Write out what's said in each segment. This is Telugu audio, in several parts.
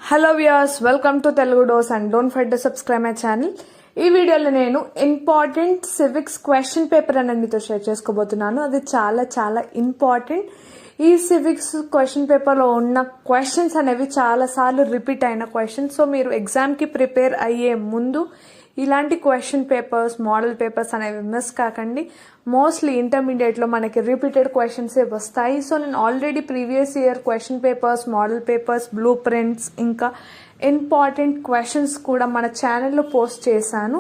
Hello viewers, welcome to Telugu dose and don't forget to subscribe my channel. ఈ వీడియోలో నేను ఇంపార్టెంట్ సివిక్స్ క్వశ్చన్ పేపర్ అనేది మీతో షేర్ చేసుకోబోతున్నాను. అది చాలా చాలా ఇంపార్టెంట్. ఈ సివిక్స్ క్వశ్చన్ పేపర్లో ఉన్న క్వశ్చన్స్ అనేవి చాలాసార్లు రిపీట్ అయిన క్వశ్చన్స్. సో మీరు ఎగ్జామ్కి ప్రిపేర్ అయ్యే ముందు ఇలాంటి క్వశ్చన్ పేపర్స్, మోడల్ పేపర్స్ అనేవి మిస్ కాకండి. మోస్ట్లీ ఇంటర్మీడియట్లో మనకి రిపీటెడ్ క్వశ్చన్సే వస్తాయి. సో నేను already previous year question papers, model papers, blue prints, ఇంకా ఇంపార్టెంట్ క్వశ్చన్స్ కూడా మన ఛానల్లో పోస్ట్ చేశాను.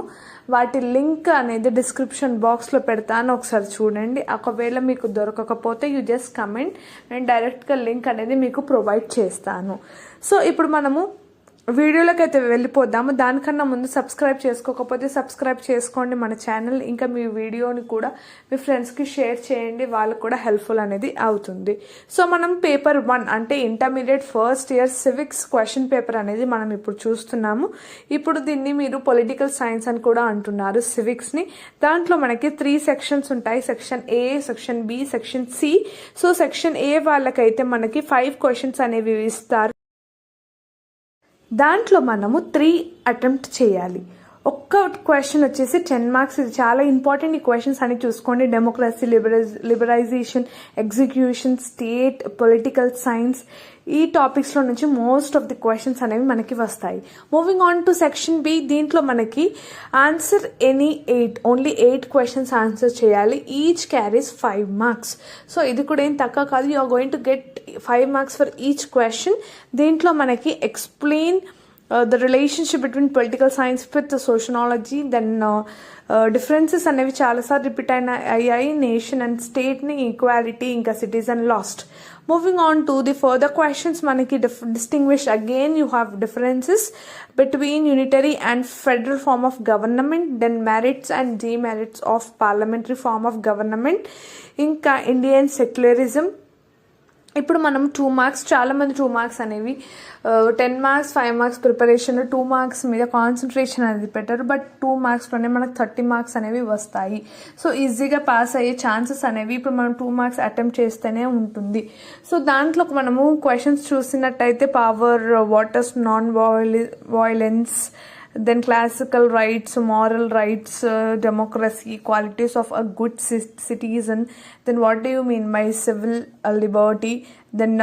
వాటి లింక్ అనేది డిస్క్రిప్షన్ బాక్స్లో పెడతాను, ఒకసారి చూడండి. ఒకవేళ మీకు దొరకకపోతే యూ జస్ట్ కమెంట్, నేను డైరెక్ట్గా లింక్ అనేది మీకు ప్రొవైడ్ చేస్తాను. సో ఇప్పుడు మనము వీడియోలోకి అయితే వెళ్ళిపోదాము. దానికన్నా ముందు సబ్స్క్రైబ్ చేసుకోకపోతే సబ్స్క్రైబ్ చేసుకోండి మన ఛానల్. ఇంకా మీ వీడియోని కూడా మీ ఫ్రెండ్స్కి షేర్ చేయండి, వాళ్ళకు కూడా హెల్ప్ఫుల్ అనేది అవుతుంది. సో మనం పేపర్ 1 అంటే intermediate first year civics question paper అనేది మనం ఇప్పుడు చూస్తున్నాము. ఇప్పుడు దీన్ని మీరు పొలిటికల్ సైన్స్ అని కూడా అంటున్నారు సివిక్స్ని. దాంట్లో మనకి 3 సెక్షన్స్ ఉంటాయి. Section A, section B, section C. So section A వాళ్ళకైతే మనకి 5 క్వశ్చన్స్ అనేవి ఇస్తారు. దాంట్లో మనము 3 అటెంప్ట్ చేయాలి. ఒక్క క్వశ్చన్ వచ్చేసి 10 మార్క్స్. ఇది చాలా ఇంపార్టెంట్. ఈ క్వశ్చన్స్ అని చూసుకోండి. Democracy, liberation, execution, state, political science, ఈ టాపిక్స్లో నుంచి మోస్ట్ ఆఫ్ ది క్వశ్చన్స్ అనేవి మనకి వస్తాయి. Moving on to section B. దీంట్లో మనకి answer any 8, only 8 questions answer చేయాలి. Each carries 5 marks. సో ఇది కూడా ఏం తక్కువ కాదు. You are going to get 5 marks for each question. దీంట్లో మనకి explain the relationship between political science with the sociology, then differences అనేవి చాలాసార్లు రిపీట్ అయ్యాయి. నేషన్ అండ్ స్టేట్ని, ఈక్వాలిటీ, ఇంకా citizen last. Moving on to the further questions, మనకి distinguish again you have differences between unitary and federal form of government, then merits and demerits of parliamentary form of government, ఇంకా ఇండియన్ సెక్యులరిజం. ఇప్పుడు మనం 2 మార్క్స్, చాలామంది 2 మార్క్స్ అనేవి 10 మార్క్స్ 5 మార్క్స్ ప్రిపరేషన్లో 2 మార్క్స్ మీద కాన్సన్ట్రేషన్ అనేది పెట్టారు. బట్ 2 మార్క్స్లోనే మనకు 30 మార్క్స్ అనేవి వస్తాయి. సో ఈజీగా పాస్ అయ్యే ఛాన్సెస్ అనేవి ఇప్పుడు మనం 2 మార్క్స్ అటెంప్ట్ చేస్తేనే ఉంటుంది. సో దాంట్లో మనము క్వశ్చన్స్ చూసినట్టయితే power, waters, non violence, then classical rights, moral rights, democracy, qualities of a good citizen, then what do you mean by civil liberty, then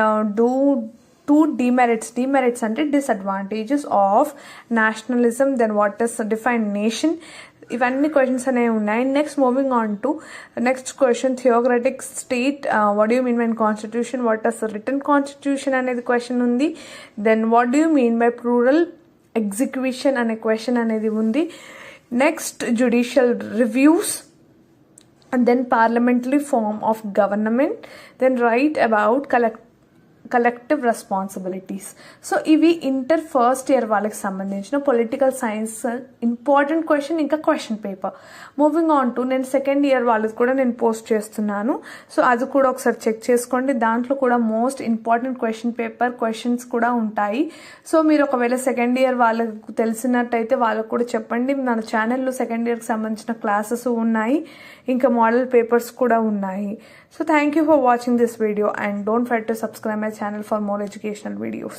two demerits ante disadvantages of nationalism, then what is defined nation. ఇవన్నీ క్వశ్చన్స్ అనేవి ఉన్నాయి. Next moving on to next question, theocratic state, what do you mean by constitution, what is written constitution అనేది క్వశ్చన్ ఉంది. Then what do you mean by plural execution అనే క్వశ్చన్ అనేది ఉంది. Next judicial reviews, and then parliamentary form of government, then right about collective responsibilities. So ఇవి ఇంటర్ ఫస్ట్ ఇయర్ వాళ్ళకి సంబంధించిన పొలిటికల్ సైన్స్ ఇంపార్టెంట్ క్వశ్చన్, ఇంకా question paper. Moving on to నేను సెకండ్ ఇయర్ వాళ్ళకి కూడా నేను పోస్ట్ చేస్తున్నాను. సో అది కూడా ఒకసారి చెక్ చేసుకోండి. దాంట్లో కూడా most important question paper questions కూడా ఉంటాయి. సో మీరు ఒకవేళ సెకండ్ ఇయర్ వాళ్ళకు తెలిసినట్టయితే వాళ్ళకు కూడా చెప్పండి. మన ఛానల్లో సెకండ్ ఇయర్కి సంబంధించిన క్లాసెస్ ఉన్నాయి, ఇంకా మోడల్ పేపర్స్ కూడా ఉన్నాయి. So thank you for watching this video and don't forget to subscribe my channel for more educational videos.